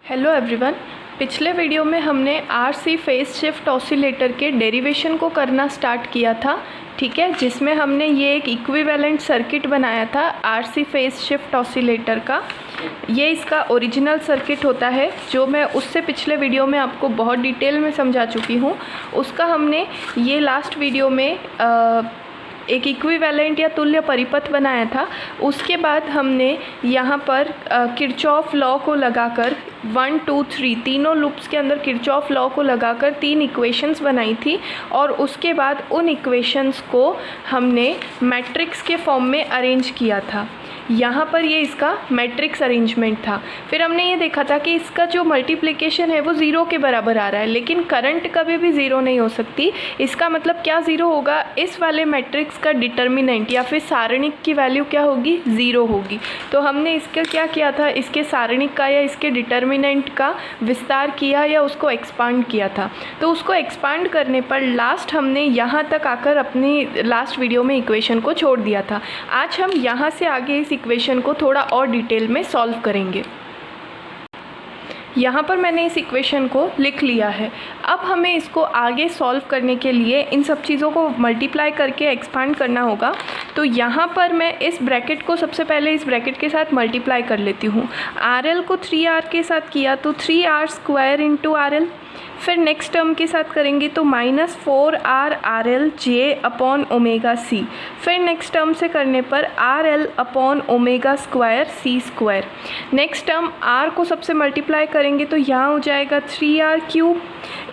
Hello everyone. पिछले video में हमने आरसी फेज शिफ्ट ऑसिलेटर के डेरिवेशन को करना स्टार्ट किया था, ठीक है, जिसमें हमने ये एक इक्विवेलेंट सर्किट बनाया था आरसी फेज शिफ्ट ऑसिलेटर का। ये इसका ओरिजिनल सर्किट होता है जो मैं उससे पिछले वीडियो में आपको बहुत डिटेल में समझा चुकी हूँ। उसका हमने ये लास्ट वीडियो में एक इक्विवेलेंट या तुल्य परिपथ बनाया था। उसके बाद हमने यहाँ पर किरचॉफ लॉ को लगाकर 1, 2, 3 तीनों लूप्स के अंदर किरचॉफ लॉ को लगाकर 3 इक्वेशंस बनाई थी और उसके बाद उन इक्वेशंस को हमने मैट्रिक्स के फॉर्म में अरेंज किया था। यहाँ पर ये इसका मैट्रिक्स अरेंजमेंट था। फिर हमने ये देखा था कि इसका जो मल्टीप्लिकेशन है वो ज़ीरो के बराबर आ रहा है, लेकिन करंट कभी भी ज़ीरो नहीं हो सकती। इसका मतलब क्या ज़ीरो होगा, इस वाले मैट्रिक्स का डिटर्मिनेंट या फिर सारणिक की वैल्यू क्या होगी, ज़ीरो होगी। तो हमने इसका क्या किया था, इसके सारणिक का या इसके डिटर्मिनेंट का विस्तार किया या उसको एक्सपांड किया था। तो उसको एक्सपांड करने पर लास्ट हमने यहाँ तक आकर अपनी लास्ट वीडियो में इक्वेशन को छोड़ दिया था। आज हम यहाँ से आगे इस इक्वेशन को थोड़ा और डिटेल में सॉल्व करेंगे। यहाँ पर मैंने इस इक्वेशन को लिख लिया है। अब हमें इसको आगे सॉल्व करने के लिए इन सब चीज़ों को मल्टीप्लाई करके एक्सपांड करना होगा। तो यहाँ पर मैं इस ब्रैकेट को सबसे पहले इस ब्रैकेट के साथ मल्टीप्लाई कर लेती हूँ। RL को 3R के साथ किया तो 3R² इंटू RL। फिर नेक्स्ट टर्म के साथ करेंगे तो -4R RL J upon omega C। फिर नेक्स्ट टर्म से करने पर RL upon omega square C²। Next term R को सबसे मल्टीप्लाई करेंगे तो यहाँ हो जाएगा 3R³।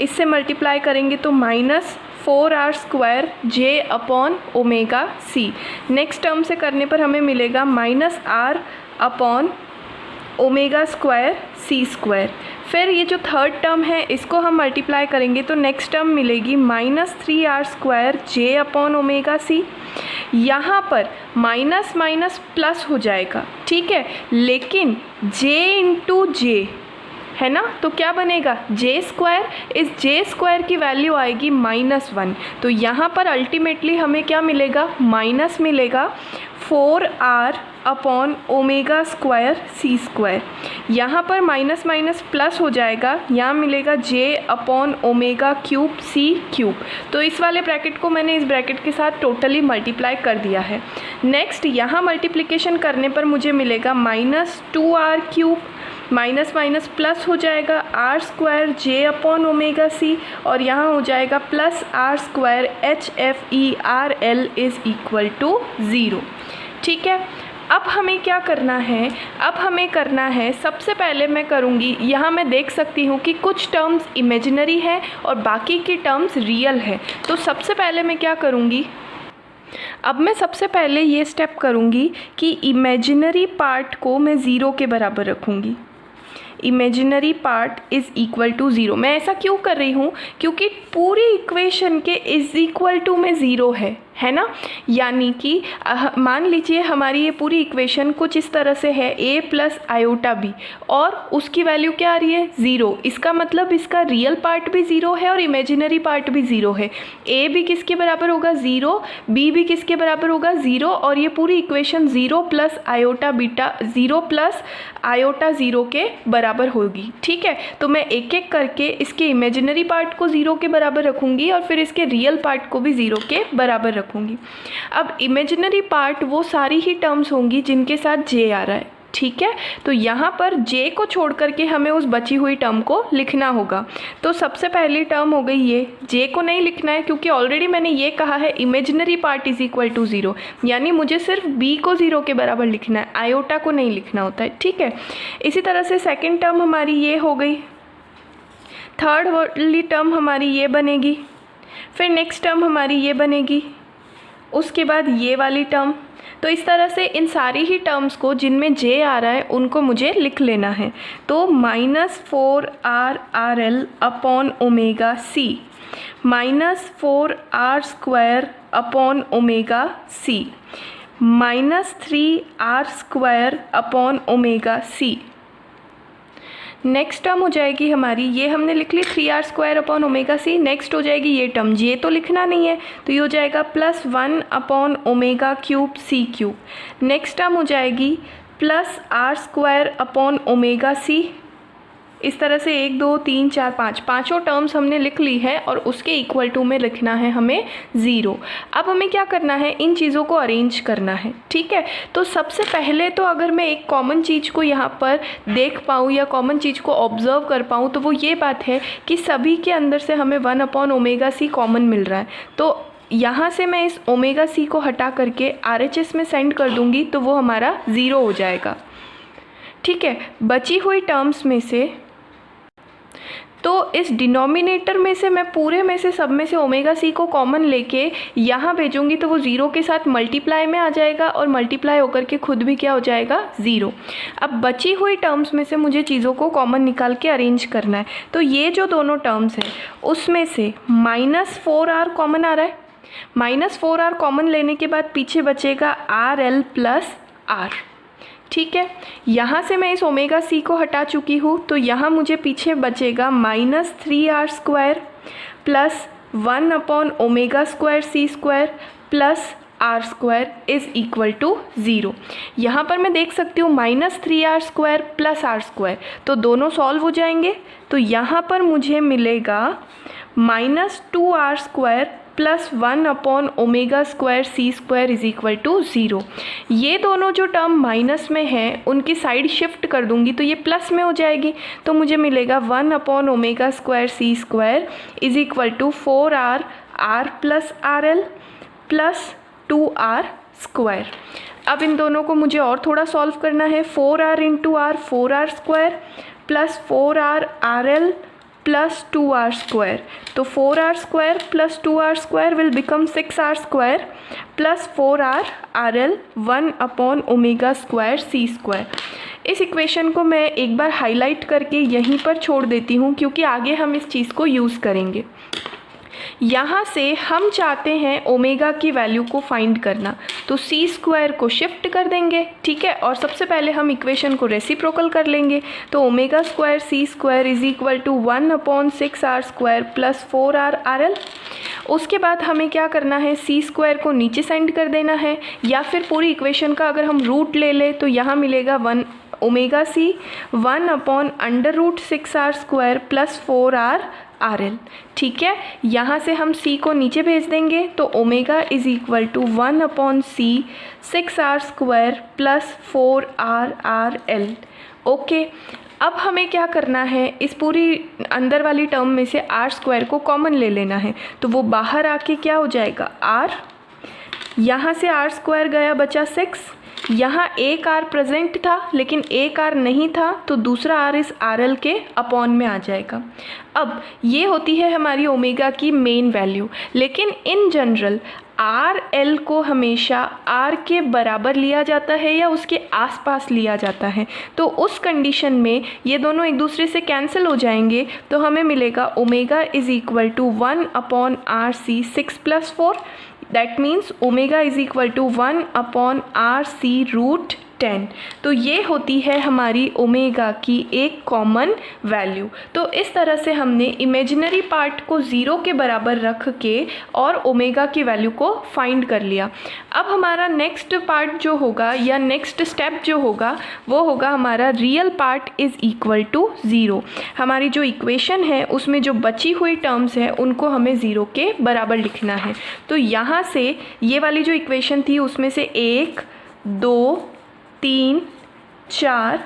इससे मल्टीप्लाई करेंगे तो -4R² J upon omega C। Next term से करने पर हमें मिलेगा -R upon omega square C²। फिर ये जो थर्ड टर्म है इसको हम मल्टीप्लाई करेंगे तो नेक्स्ट टर्म मिलेगी -3R² J upon omega C। यहाँ पर माइनस माइनस प्लस हो जाएगा, ठीक है, लेकिन J इंटू J है ना, तो क्या बनेगा J²। इस J² की वैल्यू आएगी -1। तो यहाँ पर अल्टीमेटली हमें क्या मिलेगा, माइनस मिलेगा 4R upon omega square C²। यहाँ पर माइनस माइनस प्लस हो जाएगा, यहाँ मिलेगा J upon omega cube C³। तो इस वाले ब्रैकेट को मैंने इस ब्रैकेट के साथ टोटली मल्टीप्लाई कर दिया है। नेक्स्ट यहाँ मल्टीप्लिकेशन करने पर मुझे मिलेगा -2R³ माइनस माइनस प्लस हो जाएगा R² J upon omega C और यहाँ हो जाएगा +R² HFERL is equal to 0, ठीक है। अब हमें क्या करना है, अब हमें करना है सबसे पहले मैं करूँगी, यहाँ मैं देख सकती हूँ कि कुछ टर्म्स इमेजिनरी है और बाकी की टर्म्स रियल है। तो सबसे पहले मैं क्या करूँगी, अब मैं सबसे पहले ये स्टेप करूँगी कि इमेजिनरी पार्ट को मैं 0 के बराबर रखूँगी। Imaginary part is equal to 0। मैं ऐसा क्यों कर रही हूँ, क्योंकि पूरी इक्वेशन के इज़ इक्वल टू में 0 है ना। यानी कि मान लीजिए हमारी ये पूरी इक्वेशन कुछ इस तरह से है a + iota b और उसकी वैल्यू क्या आ रही है, 0। इसका मतलब इसका रियल पार्ट भी 0 है और इमेजिनरी पार्ट भी 0 है। a भी किसके बराबर होगा, 0, b भी किसके बराबर होगा, 0, और ये पूरी इक्वेशन 0 + iota बीटा 0 + iota 0 के बराबर होगी, ठीक है। तो मैं एक एक करके इसके इमेजिनरी पार्ट को 0 के बराबर रखूँगी और फिर इसके रियल पार्ट को भी 0 के बराबर रखूँगी। अब इमेजिनरी पार्ट वो सारी ही टर्म्स होंगी जिनके साथ J आ रहा है, ठीक है। तो यहाँ पर J को छोड़ करके हमें उस बची हुई टर्म को लिखना होगा। तो सबसे पहली टर्म हो गई ये, J को नहीं लिखना है क्योंकि ऑलरेडी मैंने ये कहा है imaginary part is equal to 0, यानी मुझे सिर्फ B को 0 के बराबर लिखना है, आयोटा को नहीं लिखना होता है, ठीक है। इसी तरह से सेकेंड टर्म हमारी ये हो गई, थर्ड वाली टर्म हमारी ये बनेगी, फिर नेक्स्ट टर्म हमारी ये बनेगी, उसके बाद ये वाली टर्म। तो इस तरह से इन सारी ही टर्म्स को जिनमें J आ रहा है उनको मुझे लिख लेना है। तो -4R RL upon omega C, -4R² upon omega C, -3R² upon omega C। Next term हो जाएगी हमारी, ये हमने लिख ली 3R² upon omega C। Next हो जाएगी ये टर्म, J तो लिखना नहीं है तो ये हो जाएगा +1 upon omega cube C³। Next term हो जाएगी +R² अपॉन ओमेगा C। इस तरह से 1 2 3 4 5 पाँचों टर्म्स हमने लिख ली है और उसके इक्वल टू में लिखना है हमें 0। अब हमें क्या करना है, इन चीज़ों को अरेंज करना है। ठीक है, तो सबसे पहले तो अगर मैं एक कॉमन चीज़ को यहाँ पर देख पाऊँ या कॉमन चीज़ को ऑब्जर्व कर पाऊँ तो वो ये बात है कि सभी के अंदर से हमें 1/ωc कॉमन मिल रहा है। तो यहाँ से मैं इस ओमेगा सी को हटा करके RHS में सेंड कर दूँगी तो वो हमारा 0 हो जाएगा। ठीक है, बची हुई टर्म्स में से तो इस डिनोमिनेटर में से मैं पूरे में से सब में से ओमेगा सी को कॉमन लेके यहाँ भेजूँगी तो वो 0 के साथ मल्टीप्लाई में आ जाएगा और मल्टीप्लाई होकर के खुद भी क्या हो जाएगा, 0। अब बची हुई टर्म्स में से मुझे चीज़ों को कॉमन निकाल के अरेंज करना है। तो ये जो दोनों टर्म्स हैं उसमें से -4r कॉमन आ रहा है। -4r कॉमन लेने के बाद पीछे बचेगा RL प्लस R। ठीक है, यहाँ से मैं इस ओमेगा सी को हटा चुकी हूँ तो यहाँ मुझे पीछे बचेगा -3r² plus 1/ωc² plus r² is equal to 0। यहाँ पर मैं देख सकती हूँ -3r² प्लस r², तो दोनों सॉल्व हो जाएंगे। तो यहाँ पर मुझे मिलेगा -2r² plus 1/ωc² is equal to 0। ये दोनों जो टर्म माइनस में हैं उनकी साइड शिफ्ट कर दूंगी तो ये प्लस में हो जाएगी। तो मुझे मिलेगा 1/ωc² is equal to 4r plus RL plus 2r²। अब इन दोनों को मुझे और थोड़ा सॉल्व करना है। 4r into r 4r² plus 4r RL plus 2r²। तो 4r² plus 2r² will become 6r² plus 4r RL 1/ωc²। इस इक्वेशन को मैं एक बार हाईलाइट करके यहीं पर छोड़ देती हूँ क्योंकि आगे हम इस चीज़ को यूज़ करेंगे। यहाँ से हम चाहते हैं ओमेगा की वैल्यू को फाइंड करना, तो c² को शिफ्ट कर देंगे। ठीक है, और सबसे पहले हम इक्वेशन को रेसिप्रोकल कर लेंगे। तो omega square c² is equal to 1/6r² plus 4r RL। उसके बाद हमें क्या करना है, c² को नीचे सेंड कर देना है, या फिर पूरी इक्वेशन का अगर हम रूट ले लें तो यहाँ मिलेगा 1/ωc 1/√6r² plus 4r RL। ठीक है, यहाँ से हम c को नीचे भेज देंगे तो omega is equal to 1/c 6r² plus 4r RL। Okay, अब हमें क्या करना है, इस पूरी अंदर वाली टर्म में से r² को कॉमन ले लेना है। तो वो बाहर आके क्या हो जाएगा, r, यहाँ से r² गया, बचा 6। यहाँ एक r प्रेजेंट था लेकिन एक r नहीं था तो दूसरा r इस RL के अपॉन में आ जाएगा। अब ये होती है हमारी ओमेगा की मेन वैल्यू, लेकिन इन जनरल RL को हमेशा R के बराबर लिया जाता है या उसके आसपास लिया जाता है। तो उस कंडीशन में ये दोनों एक दूसरे से कैंसिल हो जाएंगे तो हमें मिलेगा omega is equal to 1/RC 6 + 4। That means omega is equal to 1/RC√10। तो ये होती है हमारी ओमेगा की एक कॉमन वैल्यू। तो इस तरह से हमने इमेजिनरी पार्ट को 0 के बराबर रख के और ओमेगा की वैल्यू को फाइंड कर लिया। अब हमारा नेक्स्ट पार्ट जो होगा या नेक्स्ट स्टेप जो होगा वो होगा हमारा real part is equal to 0। हमारी जो इक्वेशन है उसमें जो बची हुई टर्म्स है उनको हमें 0 के बराबर लिखना है। तो यहाँ से ये वाली जो इक्वेशन थी उसमें से 1 2 3 4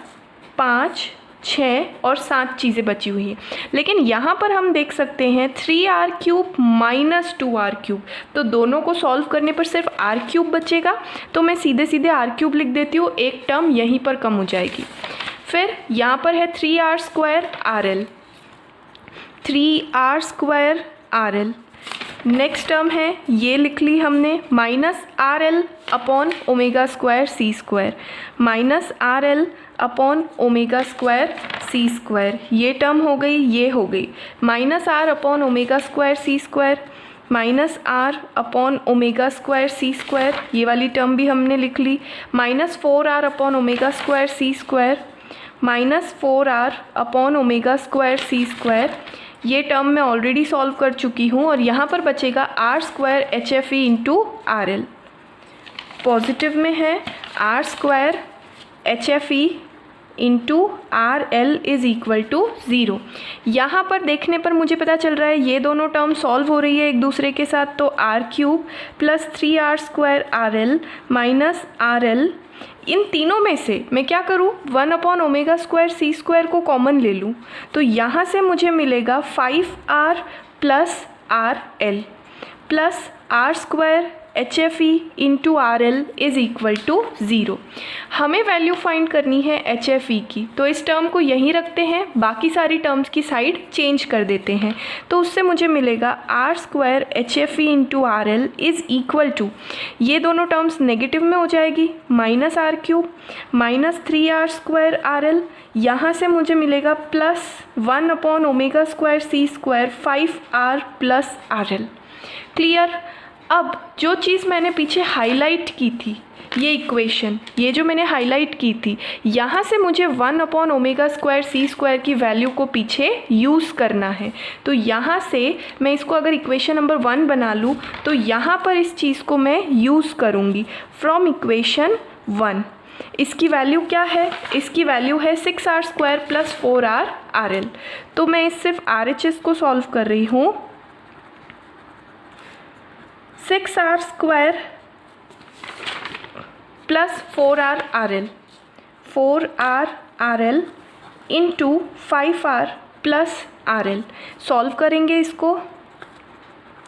5 6 और 7 चीज़ें बची हुई हैं, लेकिन यहाँ पर हम देख सकते हैं 3r³ माइनस 2r³। तो दोनों को सॉल्व करने पर सिर्फ r³ बचेगा, तो मैं सीधे सीधे r³ लिख देती हूँ, एक टर्म यहीं पर कम हो जाएगी। फिर यहाँ पर है 3r² RL, 3r² RL। Next term है ये लिख ली हमने -RL upon ω² c², -RL upon ω² c²। ये टर्म हो गई, ये हो गई -R upon ω² c², -R upon ω² c²। ये वाली टर्म भी हमने लिख ली, -4r upon ω² c², -4r upon ω² c²। ये टर्म मैं ऑलरेडी सॉल्व कर चुकी हूँ और यहाँ पर बचेगा r² HFE into RL। Positive में है r² HFE into R L is equal to 0। यहाँ पर देखने पर मुझे पता चल रहा है ये दोनों टर्म सॉल्व हो रही है एक दूसरे के साथ, तो R cube plus 3r² R L minus R L, इन तीनों में से मैं क्या करूँ 1/ओमेगा² c² को कॉमन ले लूँ, तो यहाँ से मुझे मिलेगा 5r plus R L plus r² HFE into R L is equal to 0। हमें वैल्यू फाइंड करनी है HFE की, तो इस टर्म को यहीं रखते हैं, बाकी सारी टर्म्स की साइड चेंज कर देते हैं। तो उससे मुझे मिलेगा r² HFE into R L is equal to, ये दोनों टर्म्स नेगेटिव में हो जाएगी, minus R cube minus 3r² R L, यहाँ से मुझे मिलेगा प्लस 1/ओमेगा² c² 5r plus R L. Clear. अब जो चीज़ मैंने पीछे हाईलाइट की थी, ये इक्वेशन, ये जो मैंने हाईलाइट की थी, यहाँ से मुझे 1/ओमेगा² c² की वैल्यू को पीछे यूज़ करना है। तो यहाँ से मैं इसको अगर इक्वेशन नंबर 1 बना लूँ, तो यहाँ पर इस चीज़ को मैं यूज़ करूँगी फ्रॉम इक्वेशन 1। इसकी वैल्यू क्या है, इसकी वैल्यू है 6r² plus 4r R L. तो मैं सिर्फ RHS को सॉल्व कर रही हूँ। 6r² plus 4r R L, 4r R L into 5r plus R L, solve करेंगे इसको,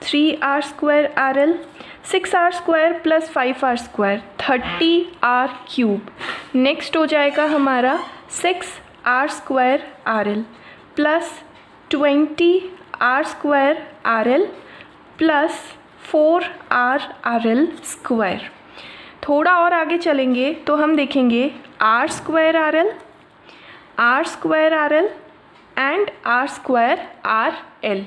3r² R L, 6r² plus 5r² 30r³। Next हो जाएगा हमारा 6r² R L plus 20r² R L plus 4r R L square. थोड़ा और आगे चलेंगे तो हम देखेंगे r² R L, r² R L and r² R L.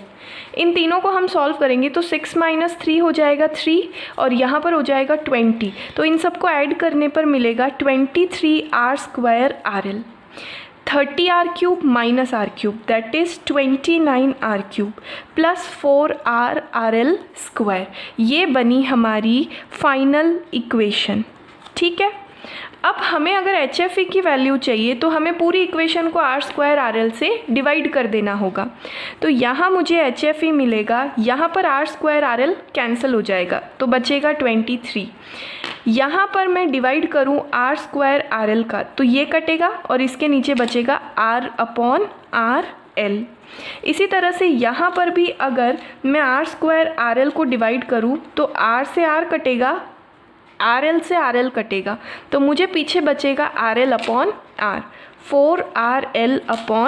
इन तीनों को हम सॉल्व करेंगे तो 6 माइनस 3 हो जाएगा 3 और यहाँ पर हो जाएगा 20। तो इन सबको ऐड करने पर मिलेगा 23r² R L, 30r³ minus r³ that is 29r³ plus 4r R L square. ये बनी हमारी फाइनल इक्वेशन। ठीक है। अब हमें अगर HFE की वैल्यू चाहिए तो हमें पूरी इक्वेशन को r² आर एल से डिवाइड कर देना होगा। तो यहाँ मुझे HFE मिलेगा, यहाँ पर r² आर एल कैंसिल हो जाएगा तो बचेगा 23। यहाँ पर मैं डिवाइड करूँ r² आर एल का तो ये कटेगा और इसके नीचे बचेगा r/r एल। इसी तरह से यहाँ पर भी अगर मैं r² आर एल को डिवाइड करूँ तो r से r कटेगा, आर एल से आर एल कटेगा, तो मुझे पीछे बचेगा RL/r, 4RL/r।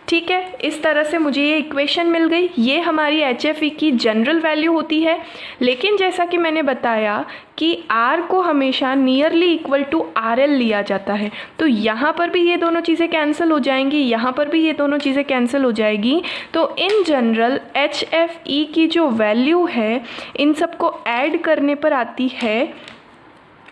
ठीक है। इस तरह से मुझे ये इक्वेशन मिल गई। ये हमारी HFE की जनरल वैल्यू होती है, लेकिन जैसा कि मैंने बताया कि R को हमेशा नियरली इक्वल टू RL लिया जाता है। तो यहाँ पर भी ये दोनों चीज़ें कैंसिल हो जाएंगी, यहाँ पर भी ये दोनों चीज़ें कैंसिल हो जाएगी। तो इन जनरल HFE की जो वैल्यू है इन सबको ऐड करने पर आती है,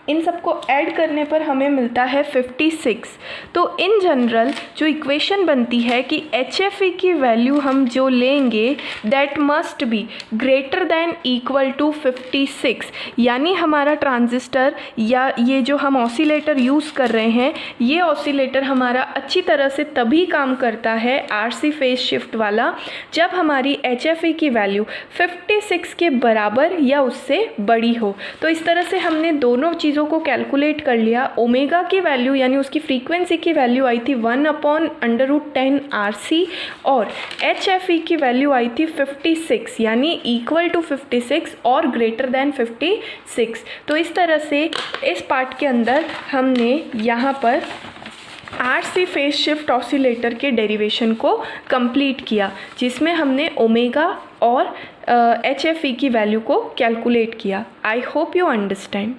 इन सबको ऐड करने पर हमें मिलता है 56। तो इन जनरल जो इक्वेशन बनती है कि HFE की वैल्यू हम जो लेंगे that must be greater than equal to 56, यानी हमारा ट्रांजिस्टर या ये जो हम ऑसिलेटर यूज़ कर रहे हैं, ये ऑसिलेटर हमारा अच्छी तरह से तभी काम करता है RC फेज शिफ्ट वाला जब हमारी HFE की वैल्यू 56 के बराबर या उससे बड़ी हो। तो इस तरह से हमने दोनों चीज़ों को कैलकुलेट कर लिया। ओमेगा की वैल्यू यानी उसकी फ्रीक्वेंसी की वैल्यू आई थी 1/√10 RC और HFE की वैल्यू आई थी 56 यानी इक्वल टू 56 और ग्रेटर दैन 56। तो इस तरह से इस पार्ट के अंदर हमने यहाँ पर RC फेज शिफ्ट ऑसिलेटर के डेरिवेशन को कंप्लीट किया, जिसमें हमने ओमेगा और HFE की वैल्यू को कैलकुलेट किया। I hope you understand.